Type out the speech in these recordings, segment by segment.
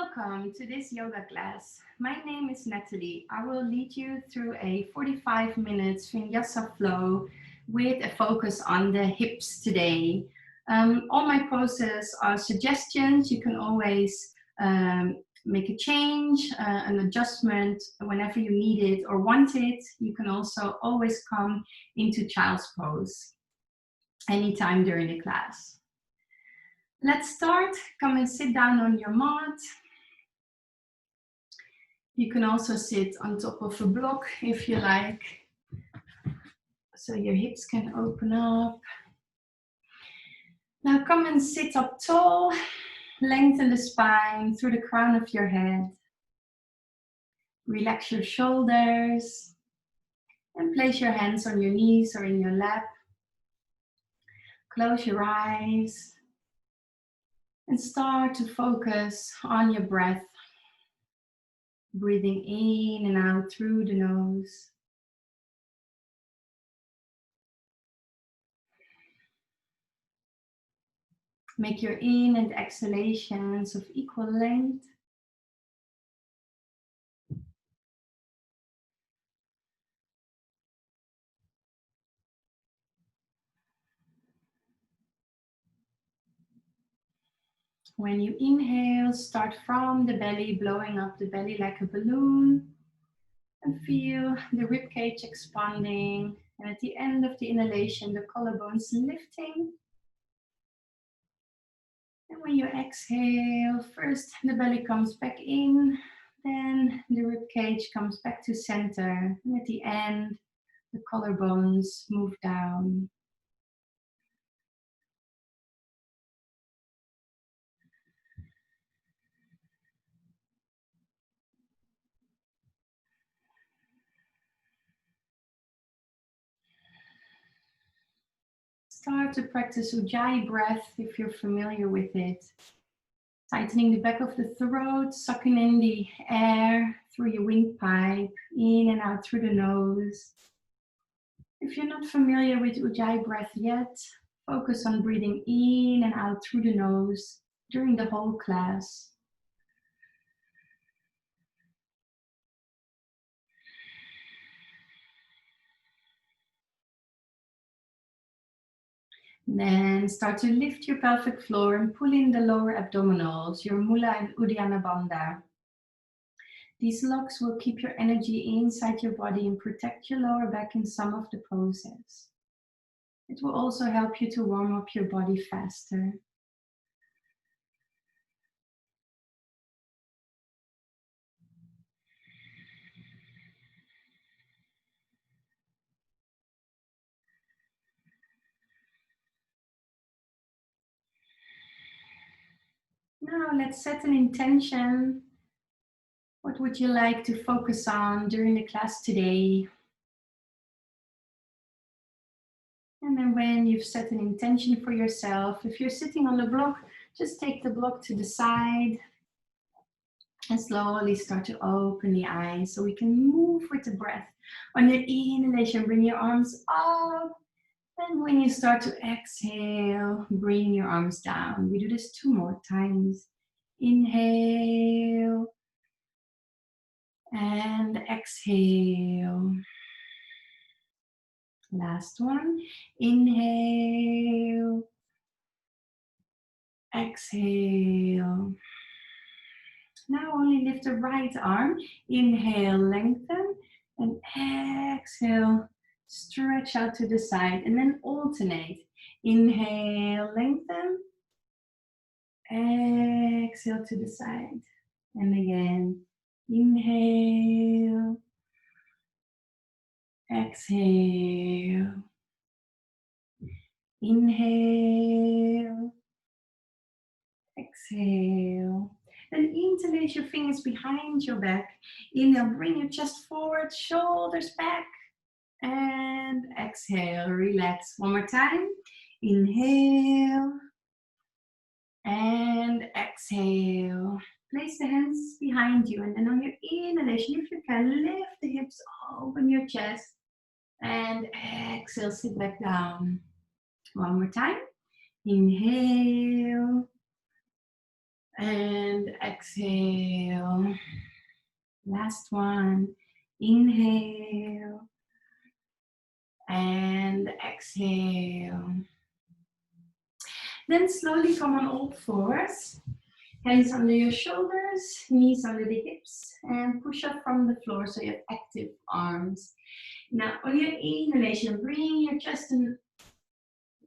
Welcome to this yoga class. My name is Natalie. I will lead you through a 45 minutes Vinyasa flow with a focus on the hips today. All my poses are suggestions. You can always make a change, an adjustment whenever you need it or want it. You can also always come into child's pose anytime during the class. Let's start. Come and sit down on your mat. You can also sit on top of a block if you like, so your hips can open up. Now come and sit up tall, lengthen the spine through the crown of your head. Relax your shoulders and place your hands on your knees or in your lap. Close your eyes and start to focus on your breath. Breathing in and out through the nose. Make your in and exhalations of equal length. When you inhale, start from the belly, blowing up the belly like a balloon. And feel the ribcage expanding. And at the end of the inhalation, the collarbones lifting. And when you exhale, first the belly comes back in, then the ribcage comes back to center. And at the end, the collarbones move down. Start to practice Ujjayi breath if you're familiar with it. Tightening the back of the throat, sucking in the air through your windpipe, in and out through the nose. If you're not familiar with Ujjayi breath yet, focus on breathing in and out through the nose during the whole class. Then start to lift your pelvic floor and pull in the lower abdominals, your Mula and Uddiyana Bandha. These locks will keep your energy inside your body and protect your lower back in some of the poses. It will also help you to warm up your body faster. Now let's set an intention. What would you like to focus on during the class today? And then when you've set an intention for yourself, if you're sitting on the block, just take the block to the side and slowly start to open the eyes so we can move with the breath. On your inhalation, bring your arms up. And when you start to exhale, bring your arms down. We do this 2 more times. Inhale and exhale. Last one. Inhale. Exhale. Now only lift the right arm. Inhale, lengthen. And exhale, stretch out to the side. And then alternate. Inhale, lengthen. Exhale to the side. And again. Inhale. Exhale. Inhale. Exhale. Then interlace your fingers behind your back. Inhale, bring your chest forward, shoulders back. And exhale, relax. One more time. Inhale. And exhale. Place the hands behind you. And then on your inhalation, if you can, lift the hips, open your chest. And exhale, sit back down. One more time. Inhale. And exhale. Last one. Inhale. And exhale. Then slowly come on all fours. Hands under your shoulders, knees under the hips, and push up from the floor so you have active arms. Now, on your inhalation, bring your chest and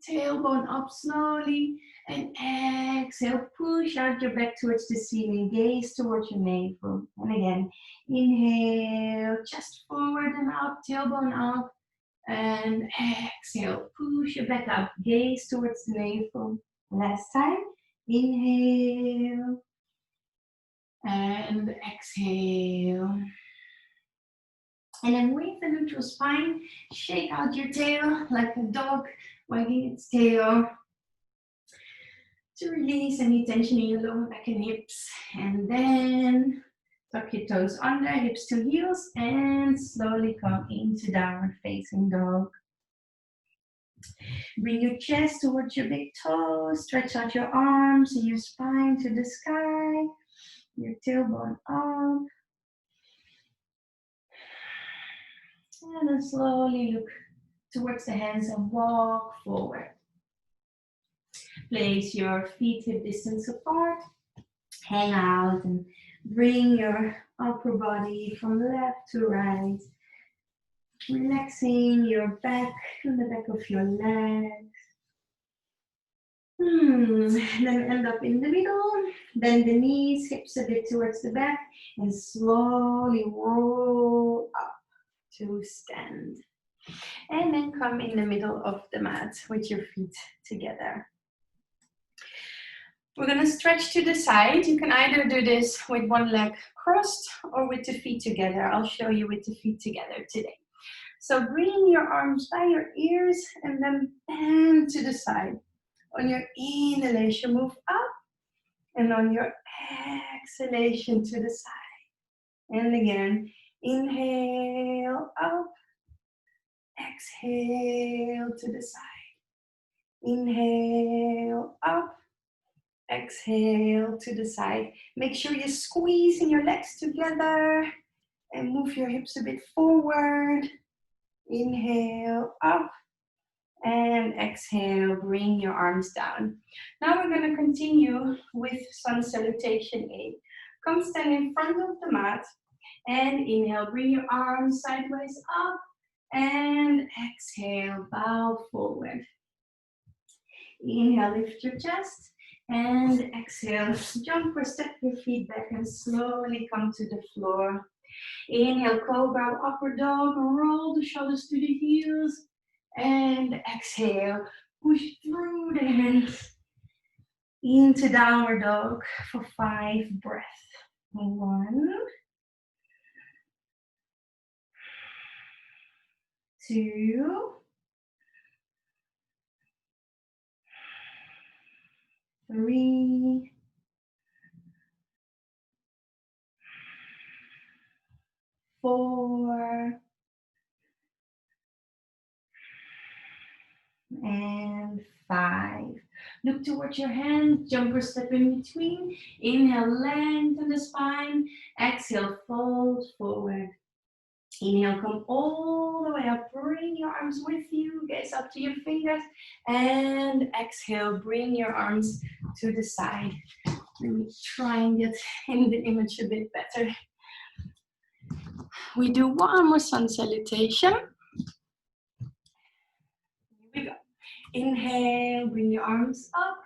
tailbone up slowly, and exhale, push out your back towards the ceiling, gaze towards your navel. And again, inhale, chest forward and up, tailbone up, and exhale, push your back up, gaze towards the navel. Last time, inhale, and exhale. And then with the neutral spine, shake out your tail like a dog wagging its tail to release any tension in your lower back and hips. And then tuck your toes under, hips to heels, and slowly come into downward facing dog. Bring your chest towards your big toes, stretch out your arms and your spine to the sky, your tailbone up. And then slowly look towards the hands and walk forward. Place your feet hip distance apart. Hang out and bring your upper body from left to right. Relaxing your back and the back of your legs. Then end up in the middle. Bend the knees, hips a bit towards the back, and slowly roll up to stand. And then come in the middle of the mat with your feet together. We're going to stretch to the side. You can either do this with one leg crossed or with the feet together. I'll show you with the feet together today. So bring your arms by your ears and then bend to the side. On your inhalation, move up, and on your exhalation to the side. And again, inhale up, exhale to the side. Inhale up, exhale to the side. Make sure you're squeezing your legs together and move your hips a bit forward. Inhale up and exhale, bring your arms down. Now we're going to continue with sun salutation 8. Come stand in front of the mat and inhale, bring your arms sideways up and exhale, bow forward. Inhale, lift your chest. And exhale, jump or step your feet back and slowly come to the floor. Inhale, cobra, upward dog, roll the shoulders to the heels. And exhale, push through the hands into downward dog for 5 breaths. 1, 2, 3, 4, and 5. Look towards your hands, jump or step in between. Inhale, lengthen the spine. Exhale, fold forward. Inhale, come all the way up. Bring your arms with you. Gaze up to your fingers. And exhale, bring your arms to the side. Let me try and get in the image a bit better. We do one more sun salutation. Here we go. Inhale, bring your arms up.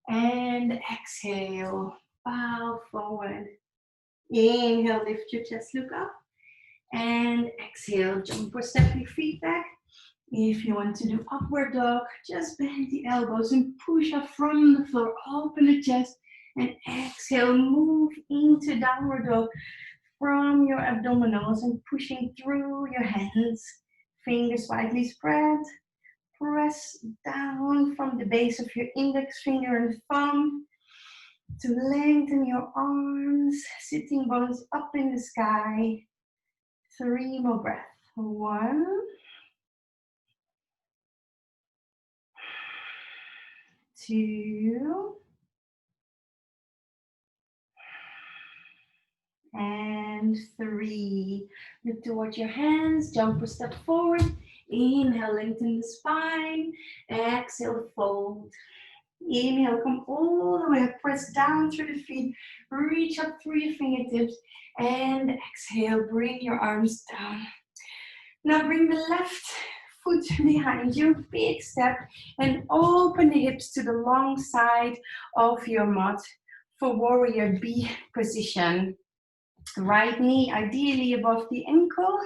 And exhale, bow forward. Inhale, lift your chest, look up. And exhale, jump or step your feet back. If you want to do upward dog, just bend the elbows and push up from the floor. Open the chest and exhale, move into downward dog from your abdominals and pushing through your hands. Fingers widely spread. Press down from the base of your index finger and thumb to lengthen your arms, sitting bones up in the sky. 3 more breaths. 1, 2, And 3. Look towards your hands, jump a step forward. Inhale, lengthen the spine. Exhale, fold. Inhale, come all the way up, press down through the feet, reach up through your fingertips, and exhale, bring your arms down. Now bring the left foot behind you, big step, and open the hips to the long side of your mat for warrior B position. Right knee ideally above the ankle,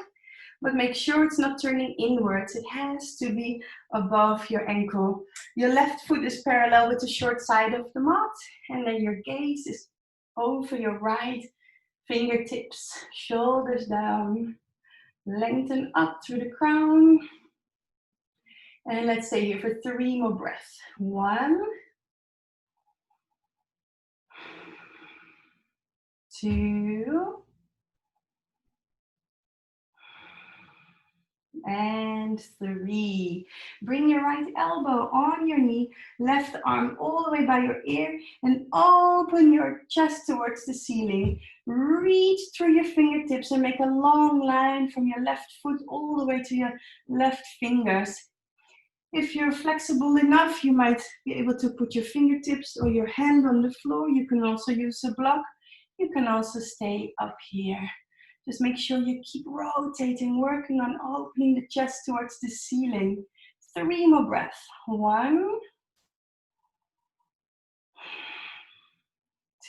but make sure it's not turning inwards. It has to be above your ankle. Your left foot is parallel with the short side of the mat, and then your gaze is over your right fingertips, shoulders down, lengthen up through the crown. And let's stay here for 3 more breaths. 1, 2, and 3. Bring your right elbow on your knee, left arm all the way by your ear, and open your chest towards the ceiling. Reach through your fingertips and make a long line from your left foot all the way to your left fingers. If you're flexible enough, you might be able to put your fingertips or your hand on the floor. You can also use a block. You can also stay up here. Just make sure you keep rotating, working on opening the chest towards the ceiling. 3 more breaths. 1,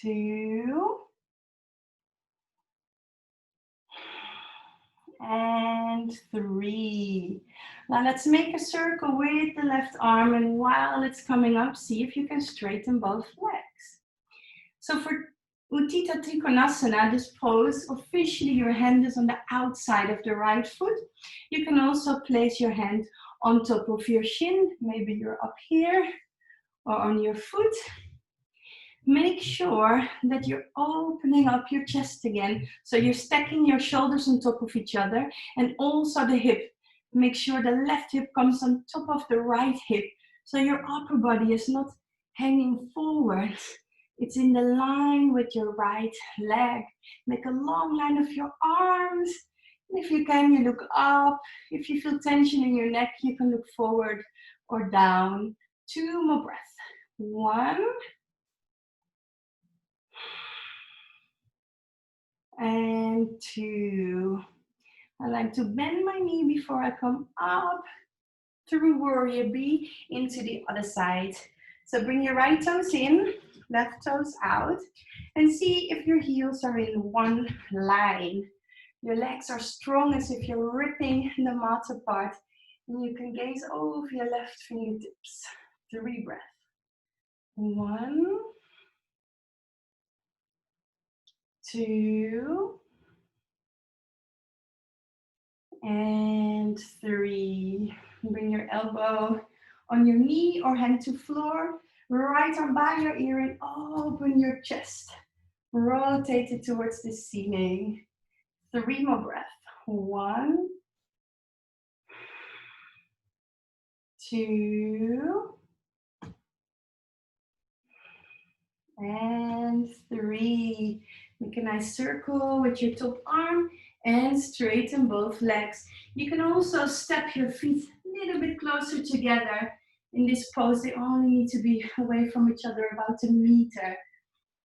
2, and 3. Now let's make a circle with the left arm, and while it's coming up, see if you can straighten both legs. So for Utthita Trikonasana, this pose, officially your hand is on the outside of the right foot. You can also place your hand on top of your shin. Maybe you're up here or on your foot. Make sure that you're opening up your chest again. So you're stacking your shoulders on top of each other, and also the hip. Make sure the left hip comes on top of the right hip. So your upper body is not hanging forward. It's in the line with your right leg. Make a long line of your arms. And if you can, you look up. If you feel tension in your neck, you can look forward or down. 2 more breaths. 1, and 2. I like to bend my knee before I come up through warrior B into the other side. So bring your right toes in, left toes out, and see if your heels are in one line. Your legs are strong as if you're ripping the mat apart, and you can gaze over your left fingertips. 3 breaths. 1, 2, and 3. Bring your elbow on your knee or hand to floor. Right arm by your ear and open your chest. Rotate it towards the ceiling. 3 more breaths. 1, 2, and 3. Make a nice circle with your top arm and straighten both legs. You can also step your feet a little bit closer together. In this pose, they only need to be away from each other about a meter.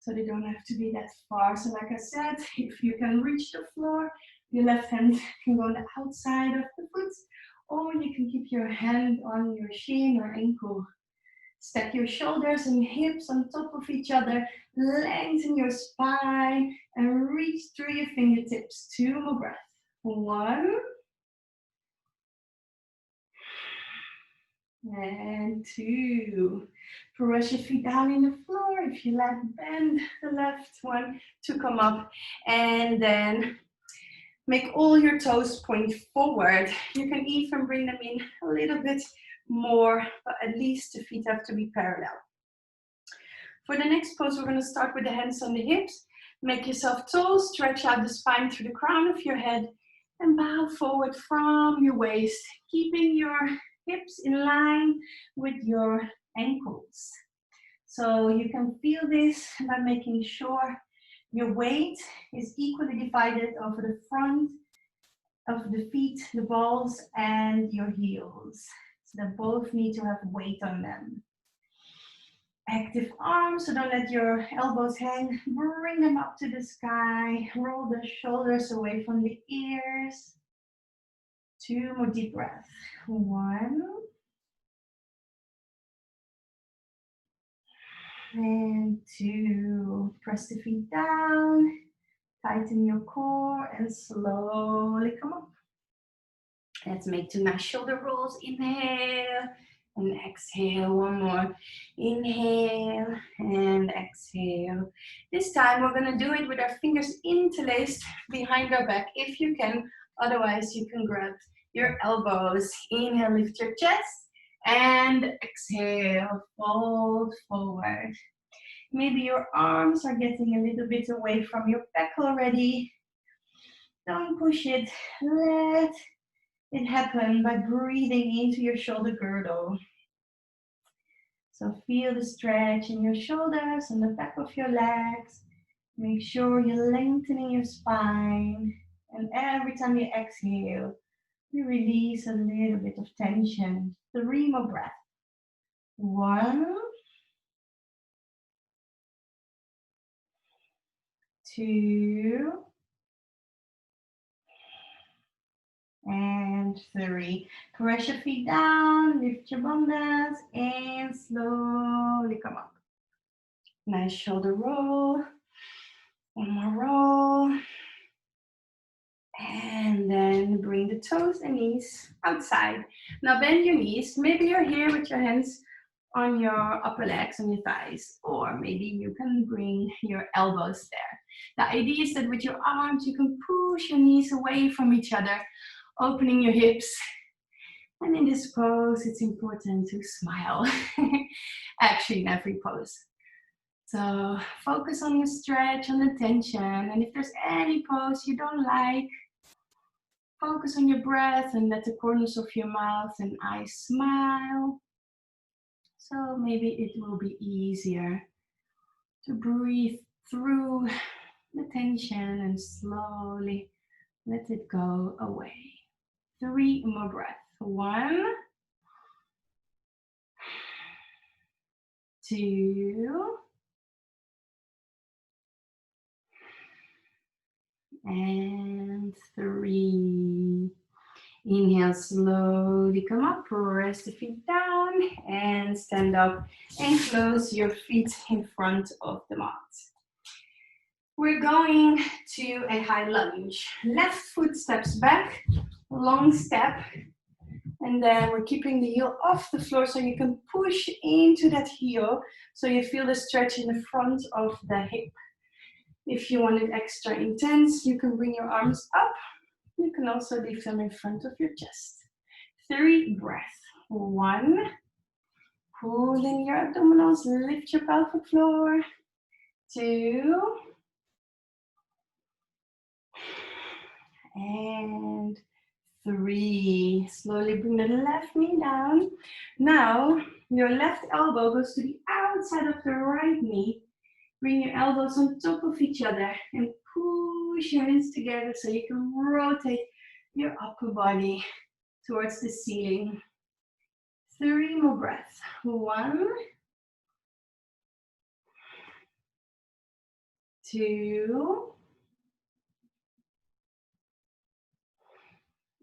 So they don't have to be that far. So like I said, if you can reach the floor, your left hand can go on the outside of the foot, or you can keep your hand on your shin or ankle. Stack your shoulders and hips on top of each other, lengthen your spine, and reach through your fingertips. 2 more breaths. 1, and 2. Press your feet down in the floor. If you like, bend the left one to come up, and then make all your toes point forward. You can even bring them in a little bit more, but at least the feet have to be parallel. For the next pose, we're going to start with the hands on the hips. Make yourself tall, stretch out the spine through the crown of your head, and bow forward from your waist, keeping your hips in line with your ankles. So you can feel this by making sure Your weight is equally divided over the front of the feet, the balls, and your heels. So they both need to have weight on them. Active arms, so don't let your elbows hang. Bring them up to the sky. Roll the shoulders away from the ears. 2 more deep breaths. 1. And 2. Press the feet down. Tighten your core and slowly come up. Let's make 2 nice shoulder rolls. Inhale and exhale. 1 more. Inhale and exhale. This time we're going to do it with our fingers interlaced behind our back if you can. Otherwise you can grab your elbows. Inhale, lift your chest. And exhale, fold forward. Maybe your arms are getting a little bit away from your back already. Don't push it. Let it happen by breathing into your shoulder girdle. So feel the stretch in your shoulders and the back of your legs. Make sure you're lengthening your spine. And every time you exhale, you release a little bit of tension. 3 more breaths. 1, 2, and 3. Press your feet down, lift your bandhas, and slowly come up. Nice shoulder roll. 1 more roll. And then bring the toes and knees outside. Now bend your knees. Maybe you're here with your hands on your upper legs, on your thighs, or maybe you can bring your elbows there. The idea is that with your arms, you can push your knees away from each other, opening your hips. And in this pose, it's important to smile. Actually, in every pose. So focus on the stretch, on the tension. And if there's any pose you don't like, focus on your breath and let the corners of your mouth and eyes smile. So maybe it will be easier to breathe through the tension and slowly let it go away. 3 more breaths. 1, 2, and 3. Inhale, slowly come up, press the feet down and stand up and close your feet in front of the mat. We're going to a high lunge. Left foot steps back, long step, and then we're keeping the heel off the floor so you can push into that heel so you feel the stretch in the front of the hip. If you want it extra intense, you can bring your arms up. You can also leave them in front of your chest. 3 breaths. 1, pull in your abdominals, lift your pelvic floor. 2, and 3. Slowly bring the left knee down. Now, your left elbow goes to the outside of the right knee. Bring your elbows on top of each other and push your hands together so you can rotate your upper body towards the ceiling. 3 more breaths. 1, 2,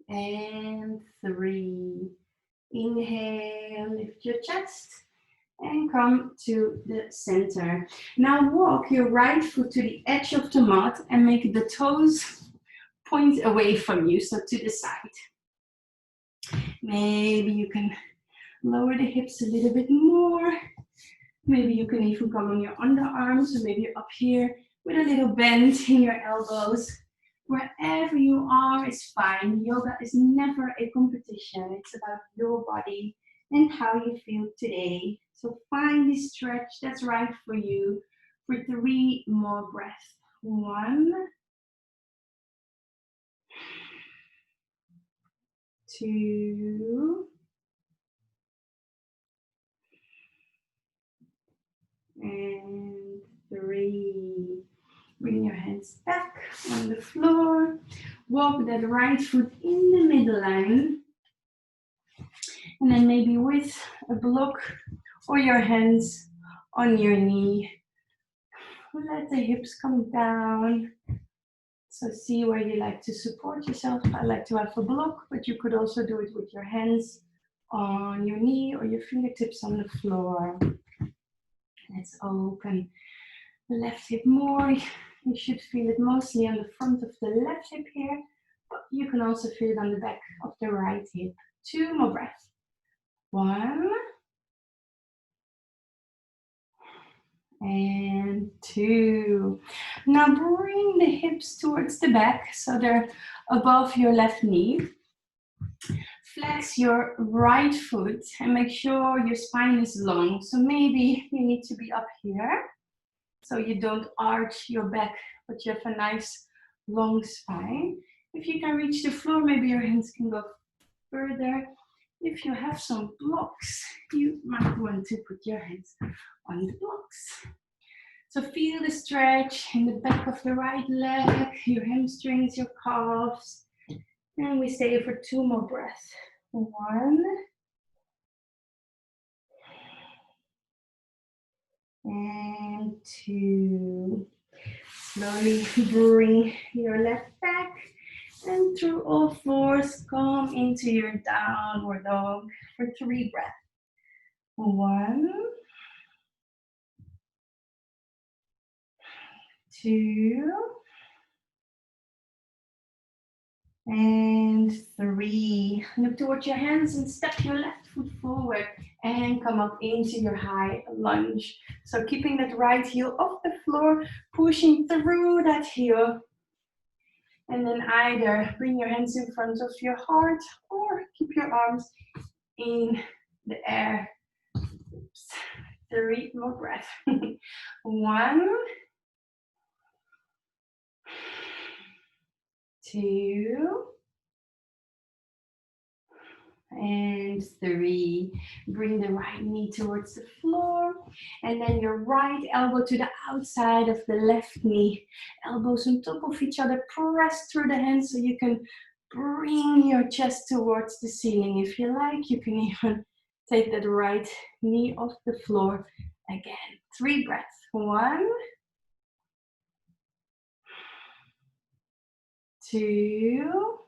and 3. Inhale, lift your chest and come to the center. Now walk your right foot to the edge of the mat and make the toes point away from you, so to the side. Maybe you can lower the hips a little bit more. Maybe you can even come on your underarms, or maybe you're up here with a little bend in your elbows. Wherever you are is fine. Yoga is never a competition. It's about your body and how you feel today. So find the stretch that's right for you for 3 more breaths. 1, 2, and 3. Bring on the floor. Walk that right foot in the middle line. And then maybe with a block or your hands on your knee. Let the hips come down. So see where you like to support yourself. I like to have a block, but you could also do it with your hands on your knee or your fingertips on the floor. Let's open the left hip more. You should feel it mostly on the front of the left hip here, but you can also feel it on the back of the right hip. 2 more breaths. 1 and 2. Now bring the hips towards the back so they're above your left knee. Flex your right foot and make sure your spine is long. So maybe you need to be up here so you don't arch your back, but you have a nice long spine. If you can reach the floor, maybe your hands can go further. If you have some blocks, you might want to put your hands on the blocks. So feel the stretch in the back of the right leg, your hamstrings, your calves. And we stay for 2 more breaths. 1 and 2. Slowly bring your left back and through all fours come into your downward dog for 3 breaths. 1, 2, and 3. Look towards your hands and step your left foot forward and come up into your high lunge. So keeping that right heel off the floor, pushing through that heel. And then either bring your hands in front of your heart or keep your arms in the air. Oops. 3 more breaths. 1, 2, and 3. Bring the right knee towards the floor and then your right elbow to the outside of the left knee. Elbows on top of each other. Press through the hands so you can bring your chest towards the ceiling. If you like, you can even take that right knee off the floor again. 3 breaths. 1, 2,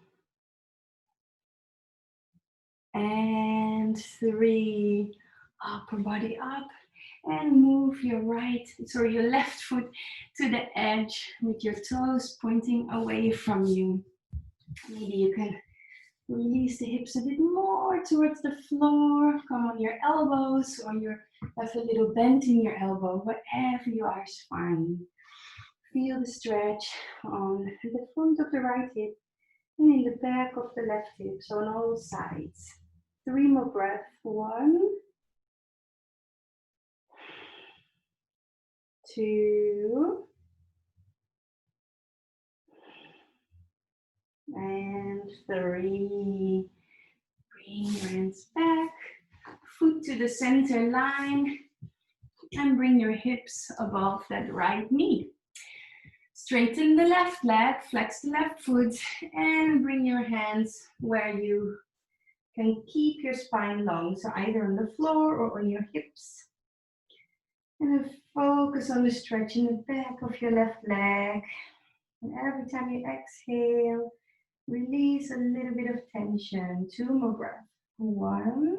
and 3. Upper body up and move your left foot to the edge with your toes pointing away from you. Maybe you can release the hips a bit more towards the floor. Come on your elbows or you have a little bend in your elbow. Whatever you are is fine. Feel the stretch on the front of the right hip and in the back of the left hip. So on all sides. 3 more breaths. 1, 2, and 3. Bring your hands back, foot to the center line, and bring your hips above that right knee. Straighten the left leg, flex the left foot, and bring your hands where you can keep your spine long. So either on the floor or on your hips. And then focus on the stretch in the back of your left leg. And every time you exhale, release a little bit of tension. 2 more breaths. 1,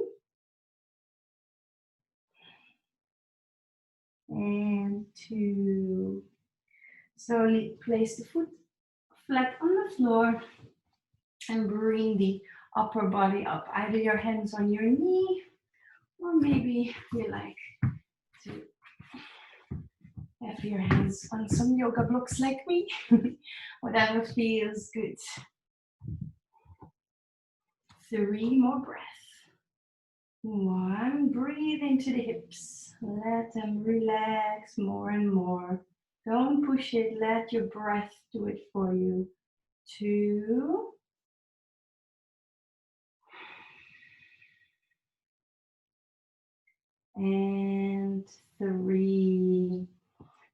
and 2. Slowly place the foot flat on the floor and bring the upper body up. Either your hands on your knee or maybe you like to have your hands on some yoga blocks like me. Whatever feels good. 3 more breaths. 1, breathe into the hips. Let them relax more and more. Don't push it, let your breath do it for you. 2, and 3.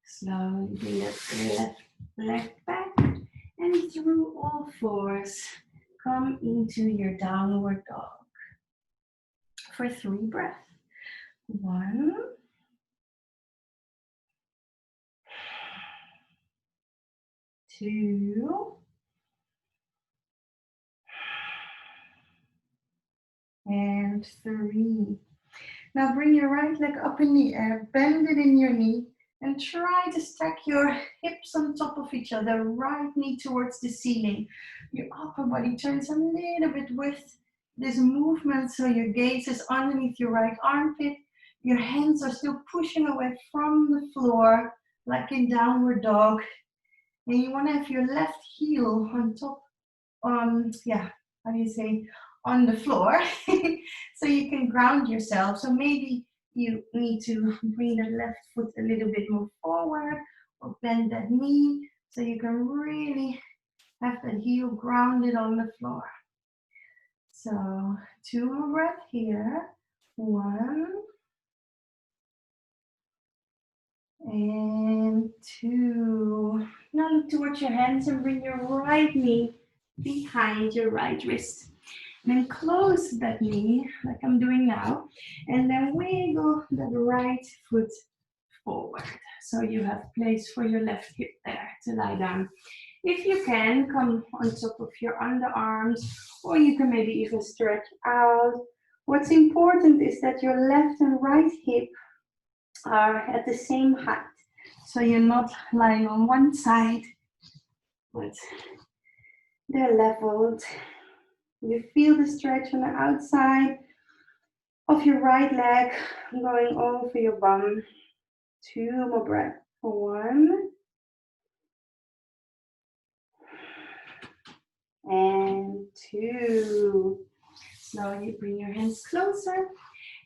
Slowly lift the left leg back And through all fours, come into your downward dog for 3 breaths. 1, 2, and 3. Now bring your right leg up in the air, bend it in your knee, and try to stack your hips on top of each other, right knee towards the ceiling. Your upper body turns a little bit with this movement, so your gaze is underneath your right armpit. Your hands are still pushing away from the floor, like in downward dog. And you want to have your left heel on top, how do you say, on the floor, so you can ground yourself. So maybe you need to bring the left foot a little bit more forward, or bend that knee, so you can really have that heel grounded on the floor. So 2 more breaths here. 1 and 2. Now look towards your hands and bring your right knee behind your right wrist. Then close that knee like I'm doing now, and then wiggle that right foot forward. So you have place for your left hip there to lie down. If you can, come on top of your underarms, or you can maybe even stretch out. What's important is that your left and right hip are at the same height. So you're not lying on one side, but they're leveled. You feel the stretch on the outside of your right leg going over your bum. 2 more breaths. 1 and 2. Slowly bring your hands closer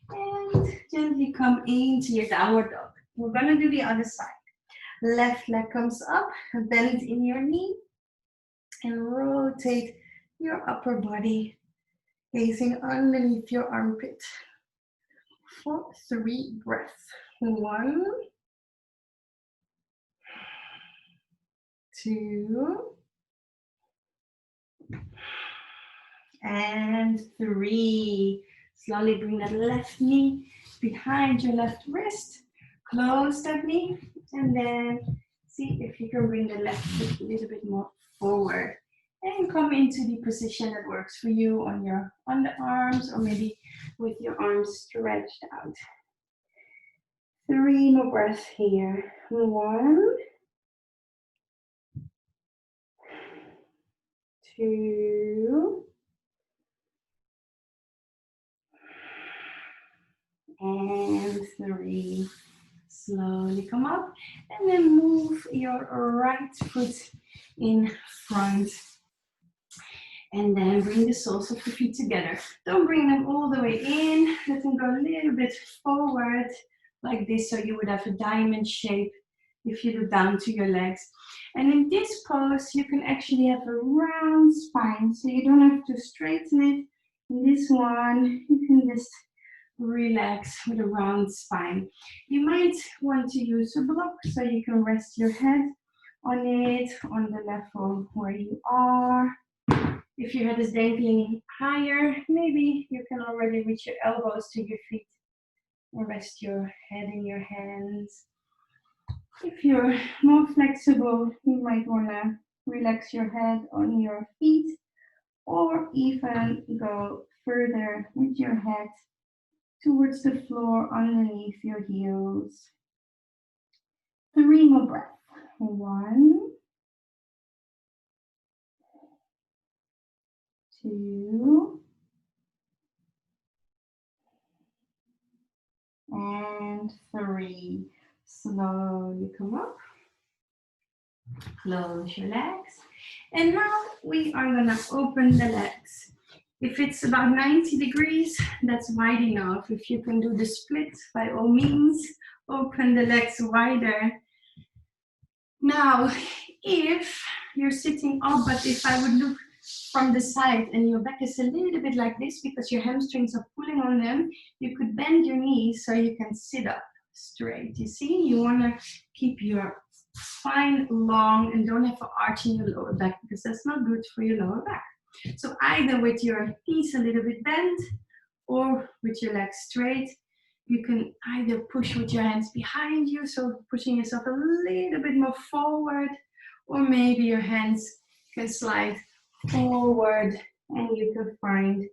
and gently come into your downward dog. We're gonna do the other side. Left leg comes up, bend in your knee, and rotate your upper body, gazing underneath your armpit for 3 breaths. 1, 2, and 3. Slowly bring that left knee behind your left wrist. Close that knee, and then see if you can bring the left foot a little bit more forward. And come into the position that works for you on your underarms, or maybe with your arms stretched out. 3 more breaths here. 1, 2, and 3. Slowly come up, and then move your right foot in front. And then bring the soles of the feet together. Don't bring them all the way in. Let them go a little bit forward, like this, so you would have a diamond shape if you look down to your legs. And in this pose, you can actually have a round spine, so you don't have to straighten it. In this one, you can just relax with a round spine. You might want to use a block, so you can rest your head on it, on the level where you are. If your head is dangling higher, maybe you can already reach your elbows to your feet and rest your head in your hands. If you're more flexible, you might want to relax your head on your feet, or even go further with your head towards the floor underneath your heels. 3 more breaths. 1, 2, and 3. Slowly come up. Close your legs. And now we are gonna open the legs. If it's about 90 degrees, that's wide enough. If you can do the split, by all means, open the legs wider. Now, if you're sitting up, but if I would look from the side and your back is a little bit like this because your hamstrings are pulling on them, you could bend your knees so you can sit up straight. You see, you want to keep your Fine, long, and don't have an arch in your lower back because that's not good for your lower back. So either with your knees a little bit bent or with your legs straight, you can either push with your hands behind you, so pushing yourself a little bit more forward, or maybe your hands can slide forward and you can find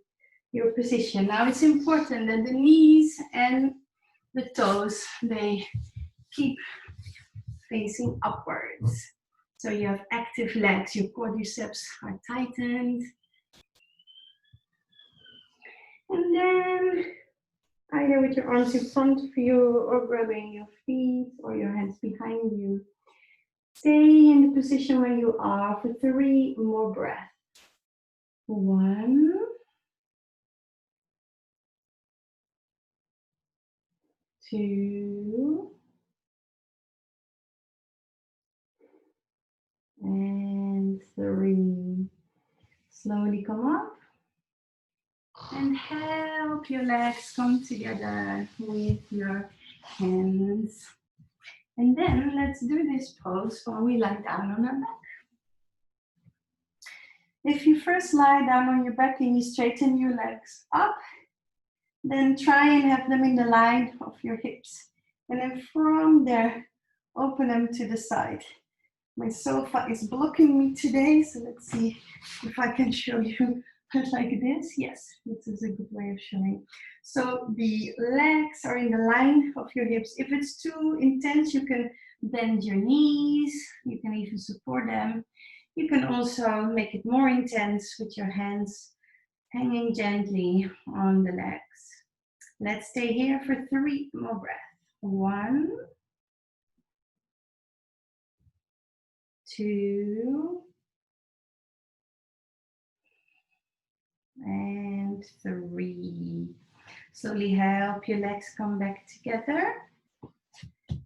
your position. Now it's important that the knees and the toes, they keep facing upwards. So you have active legs, your quadriceps are tightened. And then either with your arms in front of you or grabbing your feet or your hands behind you. Stay in the position where you are for 3 more breaths. 1, 2, and 3. Slowly come up and help your legs come together with your hands. And then let's do this pose while we lie down on our back. If you first lie down on your back and you straighten your legs up, then try and have them in the line of your hips. And then from there, open them to the side. My sofa is blocking me today, so let's see if I can show you like this. Yes, this is a good way of showing. So the legs are in the line of your hips. If it's too intense, you can bend your knees. You can even support them. You can also make it more intense with your hands hanging gently on the legs. Let's stay here for 3 more breaths. 1, 2, and 3. Slowly help your legs come back together.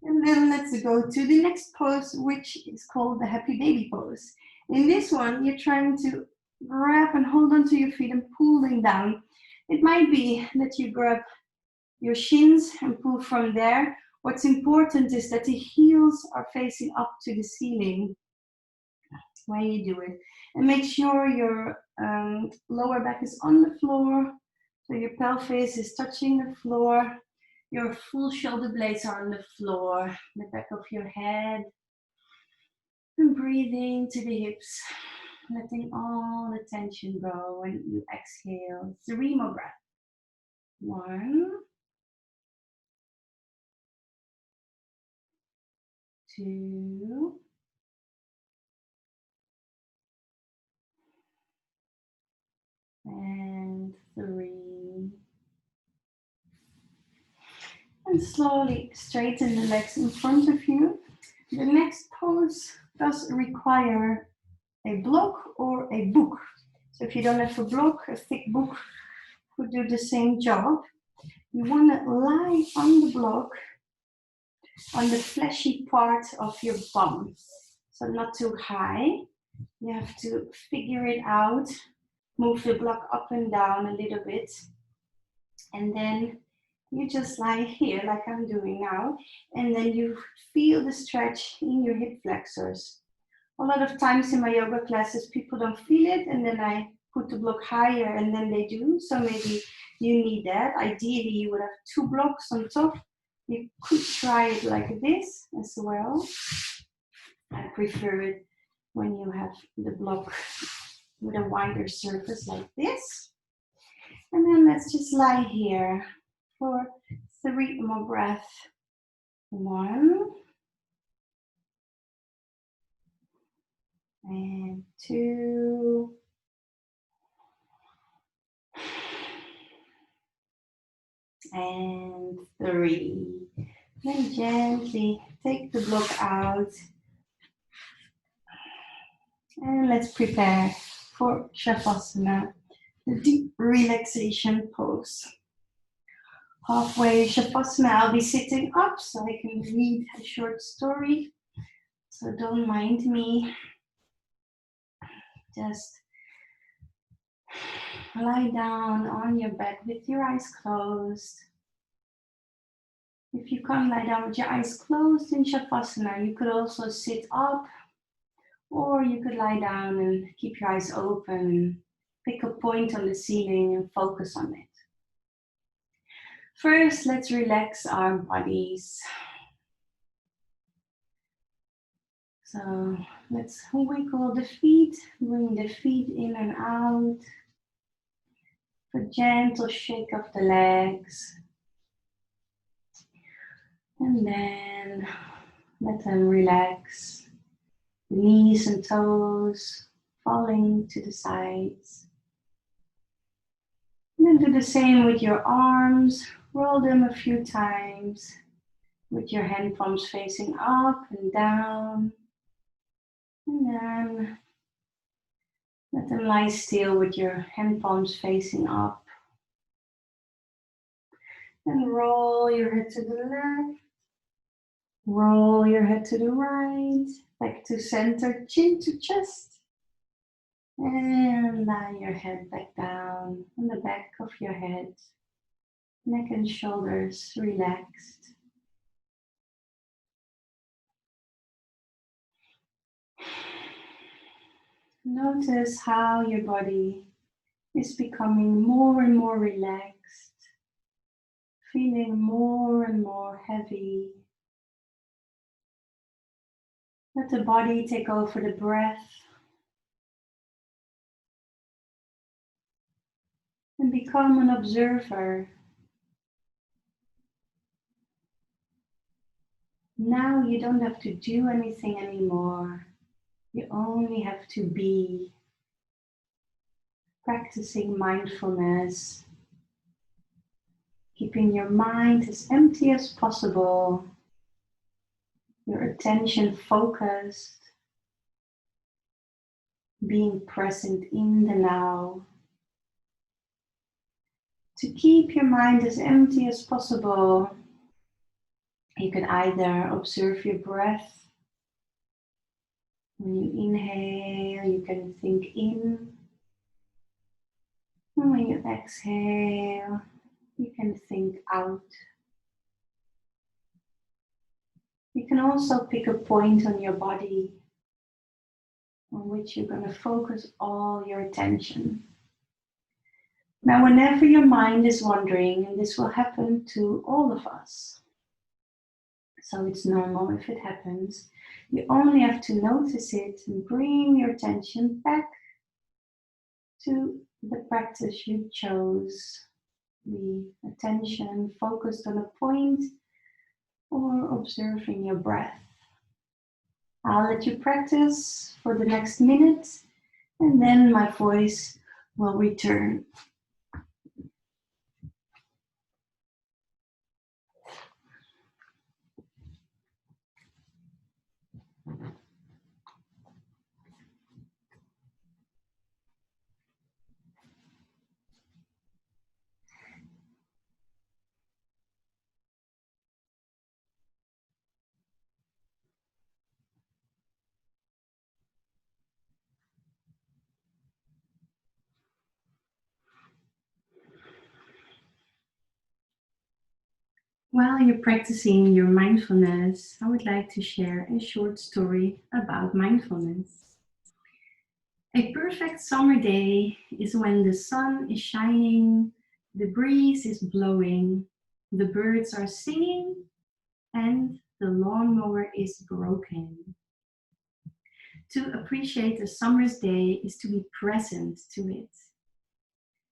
And then let's go to the next pose, which is called the happy baby pose. In this one, you're trying to grab and hold onto your feet and pulling down. It might be that you grab your shins and pull from there. What's important is that the heels are facing up to the ceiling when you do it. And make sure your lower back is on the floor, so your pelvis is touching the floor. Your full shoulder blades are on the floor, the back of your head. And breathing to the hips, letting all the tension go when you exhale. 3 more breaths. 1, 2, and 3. And slowly straighten the legs in front of you. The next pose does require a block or a book. So if you don't have a block, a thick book would do the same job. You want to lie on the block on the fleshy part of your bum. So not too high. You have to figure it out. Move the block up and down a little bit. And then you just lie here like I'm doing now. And then you feel the stretch in your hip flexors. A lot of times in my yoga classes, people don't feel it. And then I put the block higher and then they do. So maybe you need that. Ideally, you would have 2 blocks on top. You could try it like this as well. I prefer it when you have the block with a wider surface like this. And then let's just lie here for 3 more breaths. 1, and 2, and 3. Then gently take the block out. And let's prepare for Shavasana, the deep relaxation pose. Halfway Shavasana, I'll be sitting up so I can read a short story. So don't mind me. Just lie down on your bed with your eyes closed. If you can't lie down with your eyes closed in Shavasana, you could also sit up, or you could lie down and keep your eyes open. Pick a point on the ceiling and focus on it. First, let's relax our bodies. So let's wiggle the feet, bring the feet in and out. A gentle shake of the legs. And then let them relax. The knees and toes falling to the sides. And then do the same with your arms. Roll them a few times with your hand palms facing up and down. And then let them lie still with your hand palms facing up. And roll your head to the left. Roll your head to the right. Back to center, chin to chest. And lie your head back down on the back of your head. Neck and shoulders relaxed. Notice how your body is becoming more and more relaxed, feeling more and more heavy. Let the body take over the breath and become an observer. Now you don't have to do anything anymore. You only have to be. Practicing mindfulness, keeping your mind as empty as possible, your attention focused, being present in the now. To keep your mind as empty as possible, you can either observe your breath. When you inhale, you can think in. And when you exhale, you can think out. You can also pick a point on your body on which you're going to focus all your attention. Now, whenever your mind is wandering, and this will happen to all of us, so it's normal if it happens, you only have to notice it and bring your attention back to the practice you chose, the attention focused on a point or observing your breath. I'll let you practice for the next minute, and then my voice will return. While you're practicing your mindfulness, I would like to share a short story about mindfulness. A perfect summer day is when the sun is shining, the breeze is blowing, the birds are singing, and the lawnmower is broken. To appreciate a summer's day is to be present to it.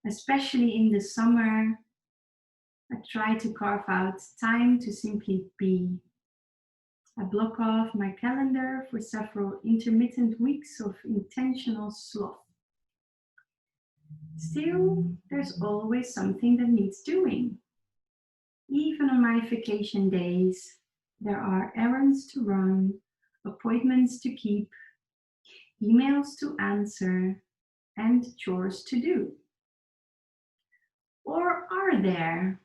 Especially in the summer, I try to carve out time to simply be. I block off my calendar for several intermittent weeks of intentional sloth. Still, there's always something that needs doing. Even on my vacation days, there are errands to run, appointments to keep, emails to answer, and chores to do. Or are there?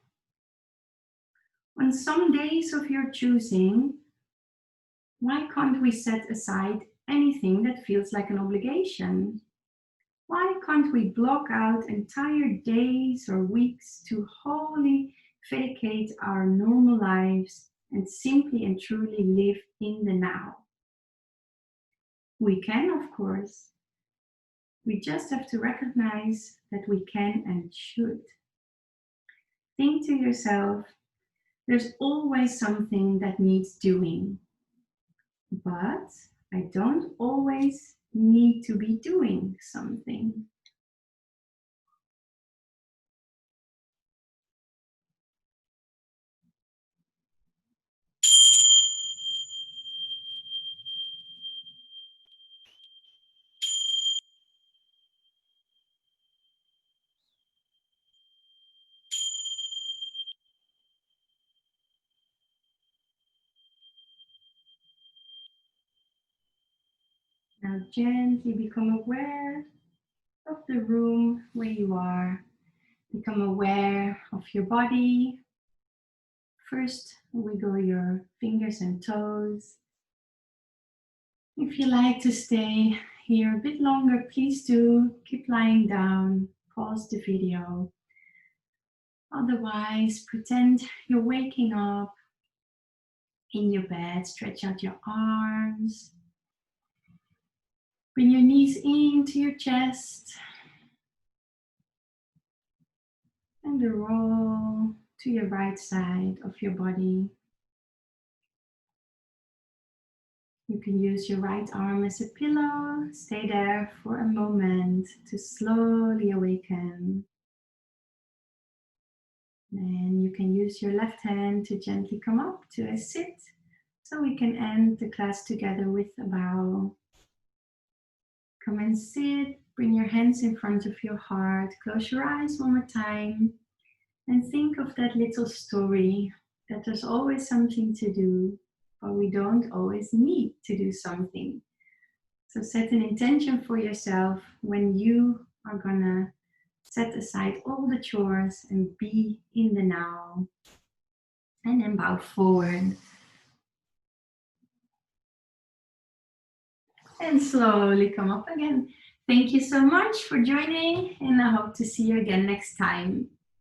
On some days of your choosing, why can't we set aside anything that feels like an obligation? Why can't we block out entire days or weeks to wholly vacate our normal lives, and simply and truly live in the now. We can, of course. We just have to recognize that we can and should. Think to yourself, there's always something that needs doing, but I don't always need to be doing something. Now gently become aware of the room where you are. Become aware of your body. First, wiggle your fingers and toes. If you like to stay here a bit longer, please do. Keep lying down. Pause the video. Otherwise, pretend you're waking up in your bed. Stretch out your arms. Bring your knees into your chest. And roll to your right side of your body. You can use your right arm as a pillow. Stay there for a moment to slowly awaken. And you can use your left hand to gently come up to a sit. So we can end the class together with a bow. Come and sit. Bring your hands in front of your heart. Close your eyes one more time. And think of that little story that there's always something to do, but we don't always need to do something. So set an intention for yourself when you are gonna set aside all the chores and be in the now. And then bow forward. And slowly come up again. Thank you so much for joining, and I hope to see you again next time.